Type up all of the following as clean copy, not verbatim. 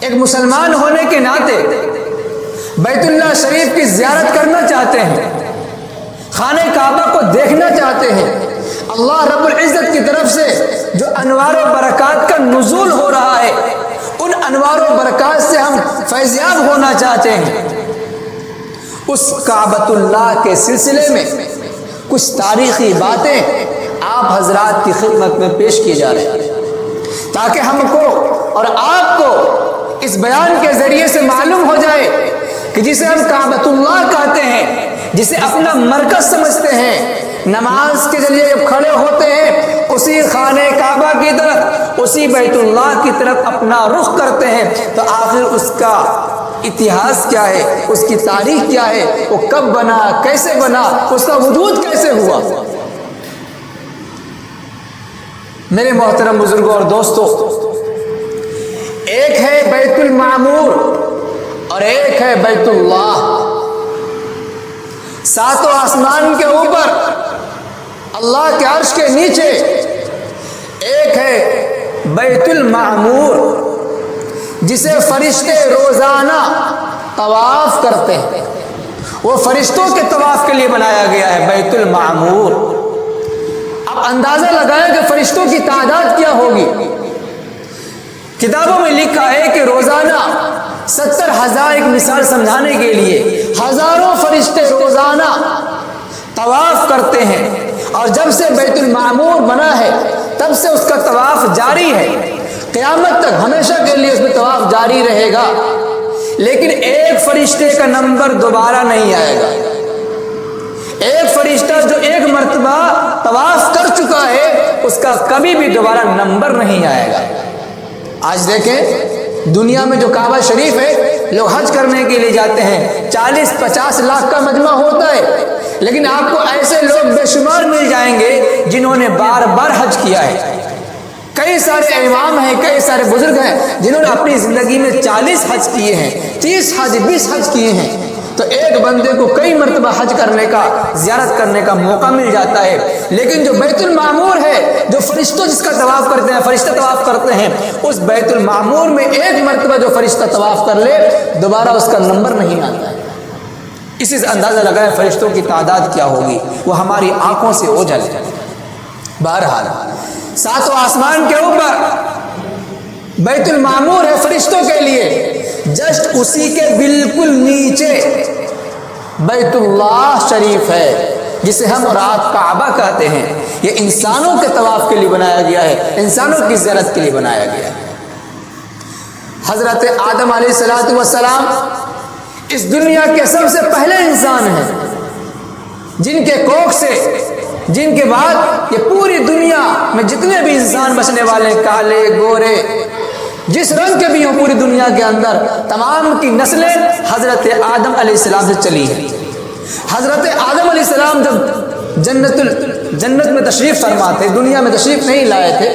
ایک مسلمان ہونے کے ناطے بیت اللہ شریف کی زیارت کرنا چاہتے ہیں، خانہ کعبہ کو دیکھنا چاہتے ہیں، اللہ رب العزت کی طرف سے جو انوار و برکات کا نزول ہو رہا ہے ان انوار و برکات سے ہم فیضیاب ہونا چاہتے ہیں، اس کعبۃ اللہ کے سلسلے میں کچھ تاریخی باتیں آپ حضرات کی خدمت میں پیش کی جا رہی ہیں تاکہ ہم کو اور آپ کو اس بیان کے ذریعے سے معلوم ہو جائے کہ جسے ہم کعبۃ اللہ کہتے ہیں، جسے اپنا مرکز سمجھتے ہیں، نماز کے ذریعے جب کھڑے ہوتے ہیں اسی خانہ کعبہ کی طرف، اسی بیت اللہ کی طرف اپنا رخ کرتے ہیں، تو آخر اس کا اتہاس کیا ہے، اس کی تاریخ کیا ہے، وہ کب بنا، کیسے بنا، اس کا وجود کیسے ہوا۔ میرے محترم بزرگوں اور دوستوں، ایک ہے بیت المعمور اور ایک ہے بیت اللہ۔ ساتوں آسمان کے اوپر، اللہ کے عرش کے نیچے ایک ہے بیت المعمور جسے فرشتے روزانہ طواف کرتے ہیں، وہ فرشتوں کے طواف کے لیے بنایا گیا ہے بیت المعمور۔ اب اندازہ لگائیں کہ فرشتوں کی تعداد کیا ہوگی۔ کتابوں میں لکھا ہے کہ روزانہ 70,000، ایک مثال سمجھانے کے لیے، ہزاروں فرشتے روزانہ طواف کرتے ہیں، اور جب سے بیت المعمور بنا ہے تب سے اس کا طواف جاری ہے، قیامت تک ہمیشہ کے لیے اس میں طواف جاری رہے گا، لیکن ایک فرشتے کا نمبر دوبارہ نہیں آئے گا۔ ایک فرشتہ جو ایک مرتبہ طواف کر چکا ہے اس کا کبھی بھی دوبارہ نمبر نہیں آئے گا۔ آج دیکھیں دنیا میں جو کعبہ شریف ہے، لوگ حج کرنے کے لیے جاتے ہیں، 40-50 لاکھ کا مجمع ہوتا ہے، لیکن آپ کو ایسے لوگ بے شمار مل جائیں گے جنہوں نے بار بار حج کیا ہے۔ کئی سارے امام ہیں، کئی سارے بزرگ ہیں جنہوں نے اپنی زندگی میں 40 حج کیے ہیں، 30 حج، 20 حج کیے ہیں، تو ایک بندے کو کئی مرتبہ حج کرنے کا، زیارت کرنے کا موقع مل جاتا ہے۔ لیکن جو بیت المعمور ہے، جو فرشتوں جس کا طواف کرتے ہیں، فرشتے طواف کرتے ہیں، اس بیت المعمور میں ایک مرتبہ جو فرشتہ طواف کر لے دوبارہ اس کا نمبر نہیں آتا ہے۔ اسی سے اندازہ لگائیں فرشتوں کی تعداد کیا ہوگی، وہ ہماری آنکھوں سے اوجھل ہے۔ بہرحال ساتوں آسمان کے اوپر بیت المعمور ہے فرشتوں کے لیے، جسٹ اسی کے بالکل نیچے بیت اللہ شریف ہے جسے ہم اور آپ کعبہ کہتے ہیں۔ یہ انسانوں کے طواف کے لیے بنایا گیا ہے، انسانوں کی زیارت کے لیے بنایا گیا ہے۔ حضرت آدم علیہ السلام اس دنیا کے سب سے پہلے انسان ہیں، جن کے کوکھ سے، جن کے بعد یہ پوری دنیا میں جتنے بھی انسان بچنے والے، کالے گورے، جس رنگ کے بھی ہوں پوری دنیا کے اندر، تمام کی نسلیں حضرت آدم علیہ السلام سے چلی ہیں۔ حضرت آدم علیہ السلام جب جنت میں تشریف فرما تھے، دنیا میں تشریف نہیں لائے تھے،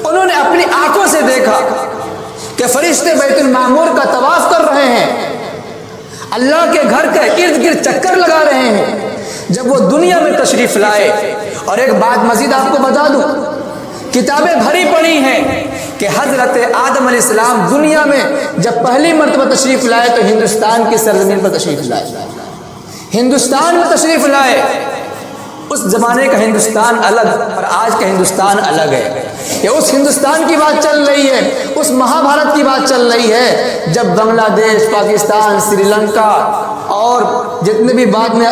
انہوں نے اپنی آنکھوں سے دیکھا کہ فرشتے بیت المعمور کا طواف کر رہے ہیں، اللہ کے گھر کے ارد گرد چکر لگا رہے ہیں۔ جب وہ دنیا میں تشریف لائے، اور ایک بات مزید آپ کو بتا دوں، کتابیں بھری پڑی ہیں کہ حضرت آدم علیہ السلام دنیا میں جب پہلی مرتبہ تشریف لائے تو ہندوستان کی سرزمین پر تشریف لائے، ہندوستان میں تشریف لائے۔ اس زمانے کا ہندوستان الگ اور آج کا ہندوستان الگ ہے۔ یہ اس ہندوستان کی بات چل رہی ہے، اس مہابھارت کی بات چل رہی ہے جب بنگلہ دیش، پاکستان، سری لنکا اور جتنے بھی بعد میں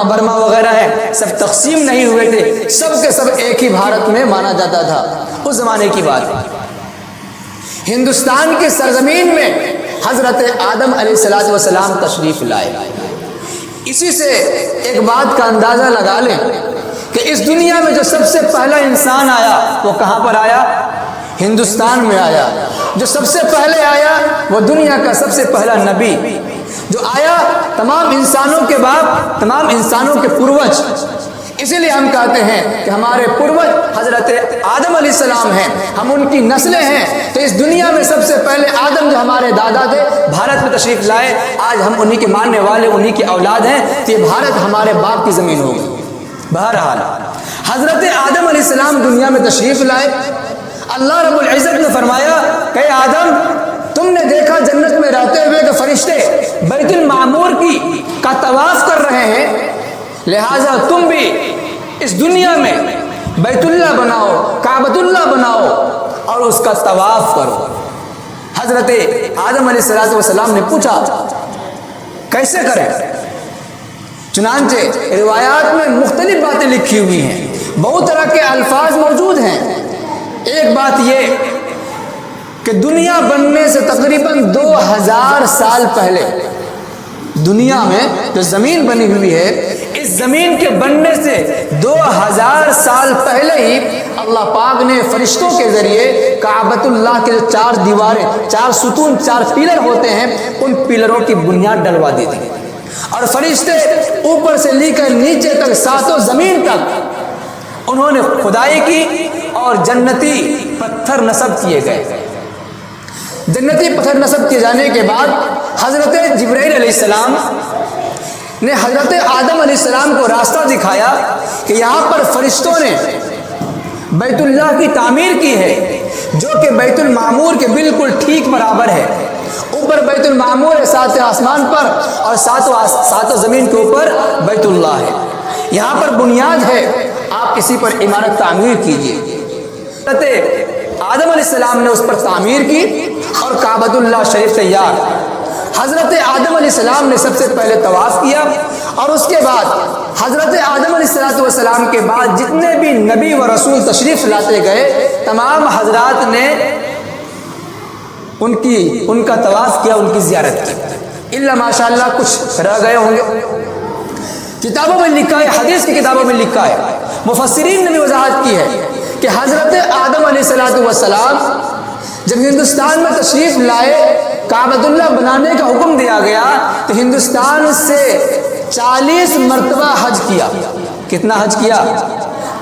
برما وغیرہ ہیں سب تقسیم نہیں ہوئے تھے، سب کے سب ایک ہی بھارت میں مانا جاتا تھا۔ اس زمانے کی بات ہے۔ ہندوستان کی سرزمین میں حضرت آدم علیہ السلام تشریف لائے۔ اسی سے ایک بات کا اندازہ لگا لیں کہ اس دنیا میں جو سب سے پہلا انسان آیا وہ کہاں پر آیا؟ ہندوستان میں آیا۔ جو سب سے پہلے آیا وہ دنیا کا سب سے پہلا نبی جو آیا، تمام انسانوں کے باپ، تمام انسانوں کے پروج۔ اسی لیے ہم کہتے ہیں کہ ہمارے پروج حضرت آدم علیہ السلام ہیں، ہم ان کی نسلیں ہیں۔ تو اس دنیا میں سب سے پہلے آدم جو ہمارے دادا تھے بھارت میں تشریف لائے، آج ہم انہی کے ماننے والے، انہی کی اولاد ہیں، تو یہ بھارت ہمارے باپ کی زمین ہوگی۔ بہرحال حضرت آدم علیہ السلام دنیا میں تشریف لائے، اللہ رب العزت نے فرمایا کہ آدم تم لہذا تم بھی اس دنیا میں بیت اللہ بناؤ، کعبۃ اللہ بناؤ اور اس کا طواف کرو۔ حضرت آدم علیہ السلام نے پوچھا کیسے کریں؟ چنانچہ روایات میں مختلف باتیں لکھی ہوئی ہیں، بہت طرح کے الفاظ موجود ہیں۔ ایک بات یہ کہ دنیا بننے سے تقریباً 2000 سال پہلے دنیا میں جو زمین بنی ہوئی ہے، اس زمین کے بننے سے 2000 سال پہلے ہی اللہ پاک نے فرشتوں کے ذریعے کعبۃ اللہ کے جو 4 دیواریں، 4 ستون، 4 پیلر ہوتے ہیں، ان پیلروں کی بنیاد ڈلوا دی تھی، اور فرشتے اوپر سے لے کر نیچے تک 7 زمین تک انہوں نے کھدائی کی اور جنتی پتھر نصب کیے گئے۔ جنتی پتھر نصب کیے جانے کے بعد حضرت جبرائیل علیہ السلام نے حضرت آدم علیہ السلام کو راستہ دکھایا کہ یہاں پر فرشتوں نے بیت اللہ کی تعمیر کی ہے، جو کہ بیت المعمور کے بالکل ٹھیک برابر ہے۔ اوپر بیت المعمور ہے 7 آسمان پر، اور 7 زمین کے اوپر بیت اللہ ہے۔ یہاں پر بنیاد ہے، آپ اسی پر عمارت تعمیر کیجیے۔ حضرت آدم علیہ السلام نے اس پر تعمیر کی اور کعبۃ اللہ شریف تیار۔ حضرت آدم علیہ السلام نے سب سے پہلے طواف کیا، اور اس کے بعد حضرت آدم علیہ السلام کے بعد جتنے بھی نبی و رسول تشریف لاتے گئے، تمام حضرات نے ان کا طواف کیا، ان کی زیارت کی، الا ماشاء اللہ کچھ رہ گئے ہوں گے۔ کتابوں میں لکھا ہے، حدیث کی کتابوں میں لکھا ہے، مفسرین نے بھی وضاحت کی ہے کہ حضرت آدم علیہ السلام جب ہندوستان میں تشریف لائے، کعبۃ اللہ بنانے کا حکم دیا گیا تو ہندوستان سے 40 مرتبہ حج کیا۔ کتنا حج کیا؟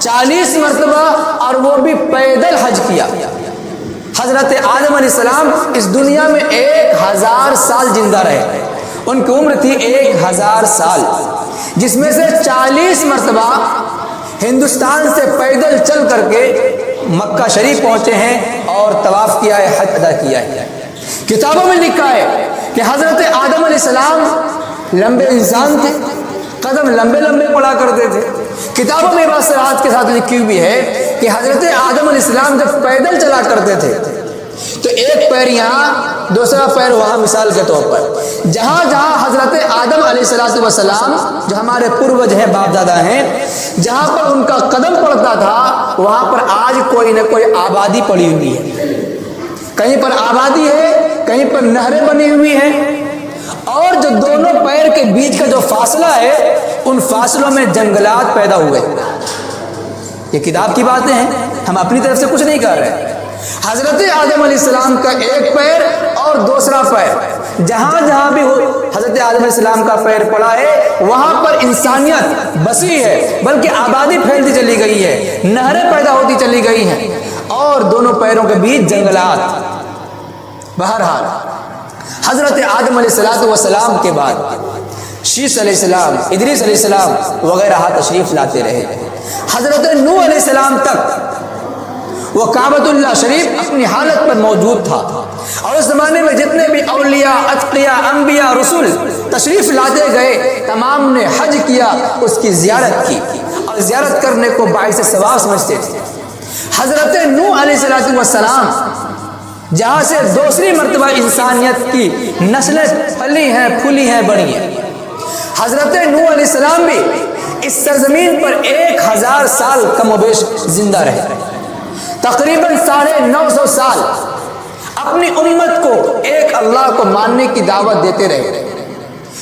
40 مرتبہ، اور وہ بھی پیدل حج کیا۔ حضرت آدم علیہ السلام اس دنیا میں 1000 سال زندہ رہے، ان کی عمر تھی 1000 سال، جس میں سے 40 مرتبہ ہندوستان سے پیدل چل کر کے مکہ شریف پہنچے ہیں اور طواف کیا ہے، حج ادا کیا ہے۔ کتابوں میں لکھا ہے کہ حضرت آدم علیہ السلام لمبے انسان تھے، قدم لمبے لمبے پڑا کرتے تھے۔ کتابوں میں بات صراحت کے ساتھ لکھی ہوئی ہے کہ حضرت آدم علیہ السلام جب پیدل چلا کرتے تھے تو ایک پیر یہاں، دوسرا پیر وہاں، مثال کے طور پر جہاں جہاں حضرت آدم علیہ السلام جو ہمارے پروج ہیں، باپ دادا ہیں، جہاں پر ان کا قدم پڑتا تھا وہاں پر آج کوئی نہ کوئی آبادی پڑی ہوئی ہے، کہیں پر آبادی ہے، کہیں پر نہریں بنی ہوئی ہیں، اور جو دونوں پیر کے بیچ کا جو فاصلہ ہے ان فاصلوں میں جنگلات پیدا ہوئے۔ یہ کتاب کی باتیں ہیں، ہم اپنی طرف سے کچھ نہیں کر رہے۔ حضرت آدم علیہ السلام کا ایک پیر اور دوسرا پیر، جہاں جہاں بھی حضرت آدم علیہ السلام کا پیر پڑا ہے وہاں پر انسانیت بسی ہے، بلکہ آبادی پھیلتی چلی گئی ہے، نہریں پیدا ہوتی چلی گئی ہیں، اور دونوں پیروں کے بیچ جنگلات۔ بہرحال حضرت آدم علیہ السلام کے بعد شیش علیہ السلام، ادریس علیہ السلام وغیرہ تشریف لاتے رہے۔ حضرت نوح علیہ السلام تک وہ کعبۃ اللہ شریف اپنی حالت پر موجود تھا، اور اس زمانے میں جتنے بھی اولیاء، اتقیاء، انبیاء، رسول تشریف لاتے گئے تمام نے حج کیا، اس کی زیارت کی، اور زیارت کرنے کو باعث ثواب سمجھتے تھے۔ حضرت نوح علیہ السلام جہاں سے دوسری مرتبہ انسانیت کی نسلیں پلی ہیں، پھولی ہیں، بڑی ہیں، حضرت نوح علیہ السلام بھی اس سرزمین پر 1000 سال کم و بیش زندہ رہے، تقریباً 950 سال اپنی امت کو ایک اللہ کو ماننے کی دعوت دیتے رہے۔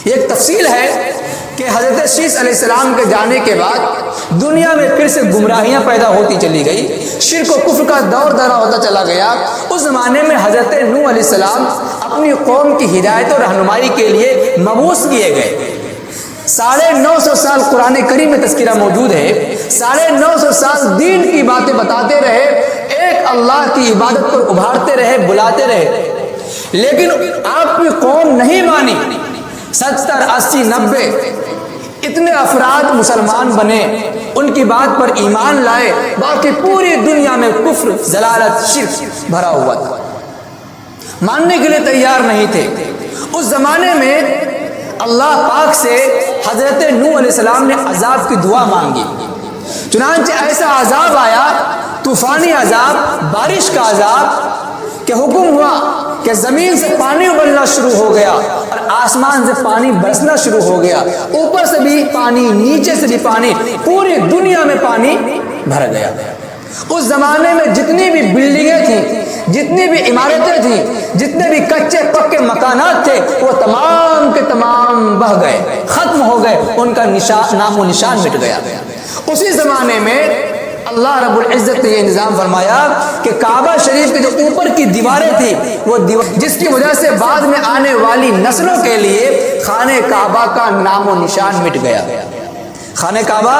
یہ ایک تفصیل ہے کہ حضرت شیش علیہ السلام کے جانے کے بعد دنیا میں پھر سے گمراہیاں پیدا ہوتی چلی گئی، شرک و کفر کا دور دورہ ہوتا چلا گیا۔ اس زمانے میں حضرت نوح علیہ السلام اپنی قوم کی ہدایت و رہنمائی کے لیے مبعوث کیے گئے۔ 950 سال قرآن کریم میں تذکرہ موجود ہے، 950 سال دین کی باتیں بتاتے رہے، ایک اللہ کی عبادت پر ابھارتے رہے، بلاتے رہے، لیکن آپ کی قوم نہیں مانی۔ 70، 80، 90 اتنے افراد مسلمان بنے، ان کی بات پر ایمان لائے، باقی پوری دنیا میں کفر، ضلالت، شرک بھرا ہوا تھا، ماننے کے لیے تیار نہیں تھے۔ اس زمانے میں اللہ پاک سے حضرت نوح علیہ السلام نے عذاب کی دعا مانگی، چنانچہ ایسا عذاب آیا، طوفانی عذاب، بارش کا عذاب، کہ حکم ہوا کہ زمین سے پانی ابلنا شروع ہو گیا اور آسمان سے پانی برسنا شروع ہو گیا، اوپر سے بھی پانی، نیچے سے بھی پانی، پوری دنیا میں پانی بھر گیا۔ اس زمانے میں جتنی بھی بلڈنگیں تھیں، جتنی بھی عمارتیں تھیں، جتنے بھی کچے پکے مکانات تھے، وہ تمام کے تمام بہہ گئے، ختم ہو گئے، ان کا نام و نشان مٹ گیا۔ اسی زمانے میں اللہ رب العزت نے یہ نظام فرمایا کہ کعبہ شریف کے جو اوپر کی دیواریں تھیں، وہ جس کی وجہ سے بعد میں آنے والی نسلوں کے لیے خانہ کعبہ کا نام و نشان مٹ گیا۔ خانہ کعبہ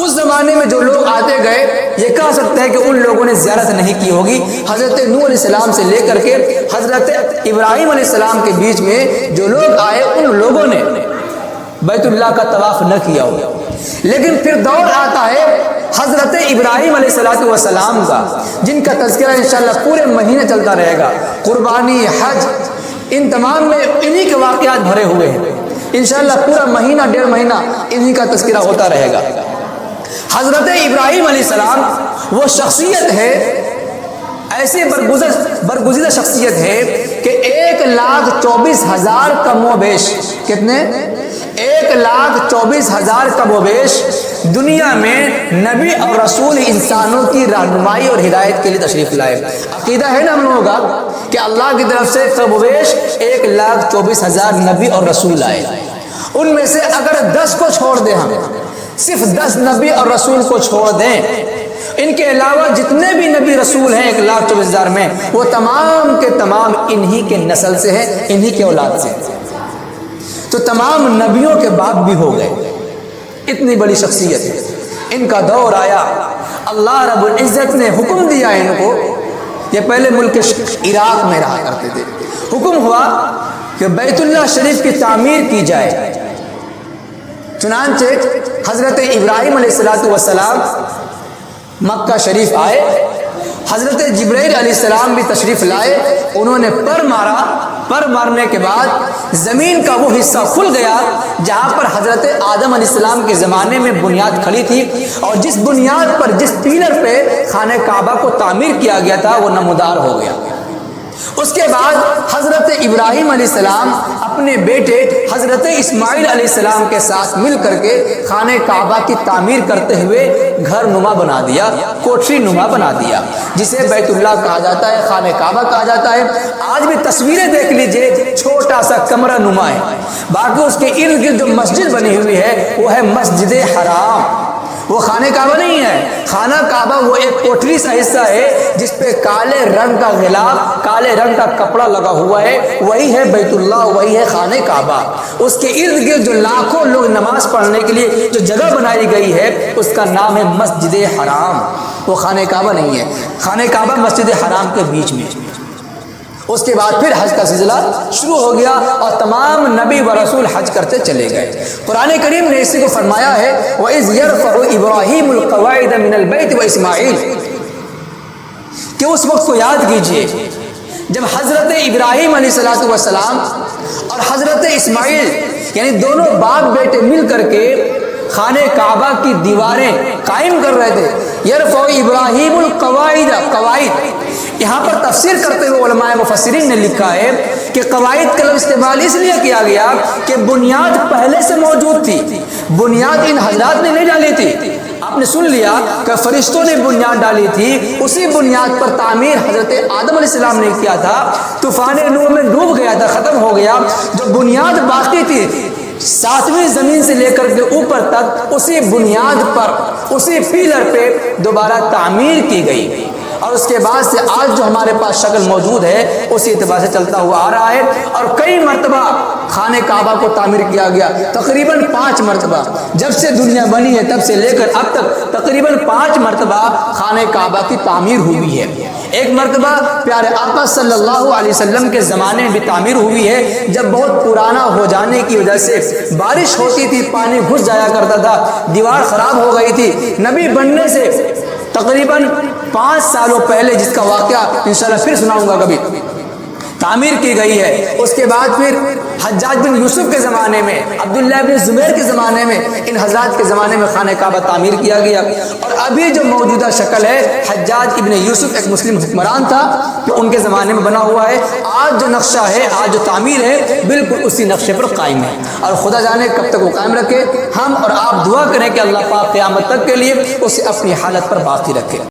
اس زمانے میں جو لوگ آتے گئے، یہ کہہ سکتے ہیں کہ ان لوگوں نے زیارت نہیں کی ہوگی۔ حضرت نوح علیہ السلام سے لے کر کے حضرت ابراہیم علیہ السلام کے بیچ میں جو لوگ آئے، ان لوگوں نے بیت اللہ کا طواف نہ کیا ہوگا۔ لیکن پھر دور آتا ہے حضرت ابراہیم علیہ السلام کا، جن کا تذکرہ انشاءاللہ پورے مہینے چلتا رہے گا۔ قربانی، حج، ان تمام میں انہی کے واقعات بھرے ہوئے ہیں۔ انشاءاللہ پورا مہینہ، 1.5 مہینہ انہی کا تذکرہ ہوتا رہے گا۔ حضرت ابراہیم علیہ السلام وہ شخصیت ہے، ایسی برگزیدہ شخصیت ہے کہ 1,24,000 کم و بیش، کتنے؟ 1,24,000 کم و بیش دنیا میں نبی اور رسول انسانوں کی رہنمائی اور ہدایت کے لیے تشریف لائے۔ عقیدہ ہے نا ہم لوگوں کا کہ اللہ کی طرف سے کم و بیش 1,24,000 نبی اور رسول آئے۔ ان میں سے اگر 10 کو چھوڑ دیں، ہم صرف 10 نبی اور رسول کو چھوڑ دیں، ان کے علاوہ جتنے بھی نبی رسول ہیں 1,24,000 میں، وہ تمام کے تمام انہی کے نسل سے ہیں، انہی کے اولاد سے۔ تو تمام نبیوں کے باپ بھی ہو گئے، اتنی بڑی شخصیت ہے۔ ان کا دور آیا، اللہ رب العزت نے حکم دیا ان کو، یہ پہلے ملک عراق میں رہا کرتے تھے، حکم ہوا کہ بیت اللہ شریف کی تعمیر کی جائے۔ چنانچہ حضرت ابراہیم علیہ السلام مکہ شریف آئے، حضرت جبرائیل علیہ السلام بھی تشریف لائے، انہوں نے پر مارا، پر مارنے کے بعد زمین کا وہ حصہ کھل گیا جہاں پر حضرت آدم علیہ السلام کے زمانے میں بنیاد کھڑی تھی، اور جس بنیاد پر، جس پیلر پہ خانہ کعبہ کو تعمیر کیا گیا تھا، وہ نمودار ہو گیا۔ اس کے بعد حضرت ابراہیم علیہ السلام اپنے بیٹے حضرت اسماعیل علیہ السلام کے ساتھ مل کر کے خانہ کعبہ کی تعمیر کرتے ہوئے گھر نما بنا دیا، کوٹری نما بنا دیا، جسے بیت اللہ کہا جاتا ہے، خانہ کعبہ کہا جاتا ہے۔ آج بھی تصویریں دیکھ لیجئے، چھوٹا سا کمرہ نما ہے، باقی اس کے ارد گرد جو مسجد بنی ہوئی ہے وہ ہے مسجد حرام، وہ خانہ کعبہ نہیں ہے۔ خانہ کعبہ وہ ایک کوٹری سا حصہ ہے جس پہ کالے رنگ کا غلاف، کالے رنگ کا کپڑا لگا ہوا ہے، وہی ہے بیت اللہ، وہی ہے خانہ کعبہ۔ اس کے ارد گرد جو لاکھوں لوگ نماز پڑھنے کے لیے جو جگہ بنائی گئی ہے، اس کا نام ہے مسجد حرام، وہ خانہ کعبہ نہیں ہے۔ خانہ کعبہ مسجد حرام کے بیچ میں۔ اس کے بعد پھر حج کا سلسلہ شروع ہو گیا اور تمام نبی و رسول حج کرتے چلے گئے۔ قرآن کریم نے اسی کو فرمایا ہے، وَإِذْ يَرْفَعُ إِبْرَاهِيمُ الْقَوَاعِدَ مِنَ الْبَيْتِ وَإِسْمَاعِيلُ، کہ اس وقت کو یاد کیجئے جب حضرت ابراہیم علیہ السلام اور حضرت اسماعیل یعنی دونوں باپ بیٹے مل کر کے خانہ کعبہ کی دیواریں قائم کر رہے تھے۔ یرفع ابراہیم القواعد، قواعد یہاں پر تفسیر کرتے ہوئے علماء مفسرین نے لکھا ہے کہ قواعد کا لفظ استعمال اس لیے کیا گیا کہ بنیاد پہلے سے موجود تھی، بنیاد ان حضرات نے نہیں ڈالی تھی۔ آپ نے سن لیا کہ فرشتوں نے بنیاد ڈالی تھی، اسی بنیاد پر تعمیر حضرت آدم علیہ السلام نے کیا تھا، طوفان نوح میں ڈوب گیا تھا، ختم ہو گیا۔ جو بنیاد باقی تھی 7ویں زمین سے لے کر کے اوپر تک، اسی بنیاد پر، اسی پیلر پہ دوبارہ تعمیر کی گئی، اور اس کے بعد سے آج جو ہمارے پاس شکل موجود ہے اسی اعتبار سے چلتا ہوا آ رہا ہے۔ اور کئی مرتبہ خانہ کعبہ کو تعمیر کیا گیا، تقریباً 5 مرتبہ، جب سے دنیا بنی ہے تب سے لے کر اب تک تقریباً 5 مرتبہ خانہ کعبہ کی تعمیر ہوئی ہے۔ ایک مرتبہ پیارے آقا صلی اللہ علیہ وسلم کے زمانے میں بھی تعمیر ہوئی ہے، جب بہت پرانا ہو جانے کی وجہ سے بارش ہوتی تھی، پانی گھس جایا کرتا تھا، دیوار خراب ہو گئی تھی۔ نبی بننے سے تقریباً 5 سالوں پہلے، جس کا واقعہ انشاءاللہ پھر سناؤں گا کبھی، تعمیر کی گئی ہے۔ اس کے بعد پھر حجاج بن یوسف کے زمانے میں، عبداللہ بن زبیر کے زمانے میں، ان حضرات کے زمانے میں خانہ کعبہ تعمیر کیا گیا۔ اور ابھی جو موجودہ شکل ہے، حجاج ابن یوسف ایک مسلم حکمران تھا تو ان کے زمانے میں بنا ہوا ہے۔ آج جو نقشہ ہے، آج جو تعمیر ہے، بالکل اسی نقشے پر قائم ہے، اور خدا جانے کب تک وہ قائم رکھے۔ ہم اور آپ دعا کریں کہ اللہ پاک قیامت تک کے لیے اسے اپنی حالت پر باقی رکھے۔